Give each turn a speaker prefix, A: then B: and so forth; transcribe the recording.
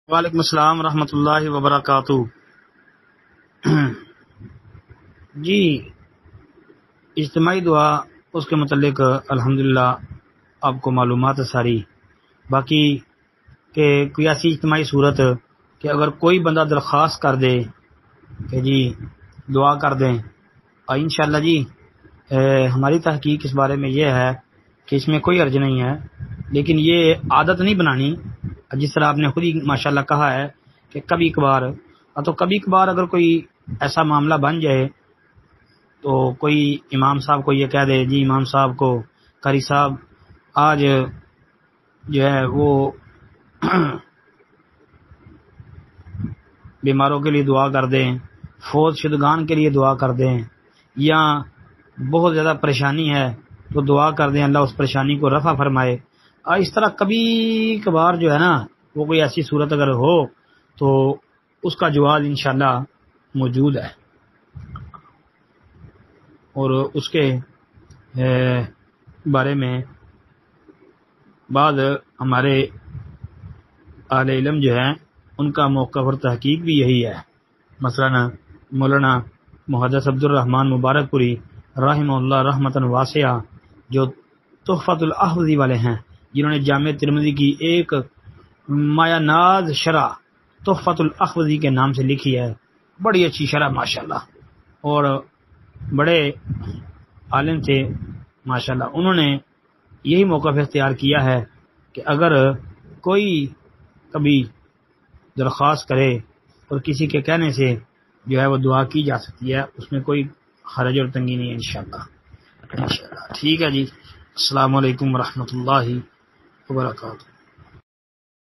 A: وعلیکم السلام ورحمۃ اللہ وبرکاتہ۔ جی، اجتماعی دعا اس کے متعلق الحمدللہ آپ کو معلومات ہے ساری۔ باقی کہ کوئی ایسی اجتماعی صورت کہ اگر کوئی بندہ درخواست کر دے کہ جی دعا کر دیں، اور انشاءاللہ جی ہماری تحقیق اس بارے میں یہ ہے کہ اس میں کوئی حرج نہیں ہے، لیکن یہ عادت نہیں بنانی، جس طرح آپ نے خود ہی ماشاءاللہ کہا ہے کہ کبھی کبھار اگر کوئی ایسا معاملہ بن جائے تو کوئی امام صاحب کو یہ کہہ دے جی امام صاحب کو قاری صاحب آج جو ہے وہ بیماروں کے لیے دعا کر دیں، فوت شدگان کے لیے دعا کر دیں، یا بہت زیادہ پریشانی ہے تو دعا کر دیں اللہ اس پریشانی کو رفع فرمائے۔ اور اس طرح کبھی کبھار جو ہے نا وہ کوئی ایسی صورت اگر ہو تو اس کا جواز انشاءاللہ موجود ہے، اور اس کے بارے میں بعض ہمارے اہل علم جو ہیں ان کا موقف اور تحقیق بھی یہی ہے۔ مثلا مولانا محدث عبد الرحمن مبارک پوری رحمہ اللہ رحمتاً واسعہ جو تحفۃ الاحوذی والے ہیں، جنہوں نے جامع ترمذی کی ایک مایہ ناز شرح تحفۃ الاحوذی کے نام سے لکھی ہے، بڑی اچھی شرح ماشاءاللہ، اور بڑے عالم تھے ماشاءاللہ۔ انہوں نے یہی موقف اختیار کیا ہے کہ اگر کوئی کبھی درخواست کرے اور کسی کے کہنے سے جو ہے وہ دعا کی جا سکتی ہے، اس میں کوئی حرج اور تنگی نہیں ہے انشاءاللہ۔ ٹھیک ہے جی، السلام علیکم ورحمۃ اللہ وبرکاتہ۔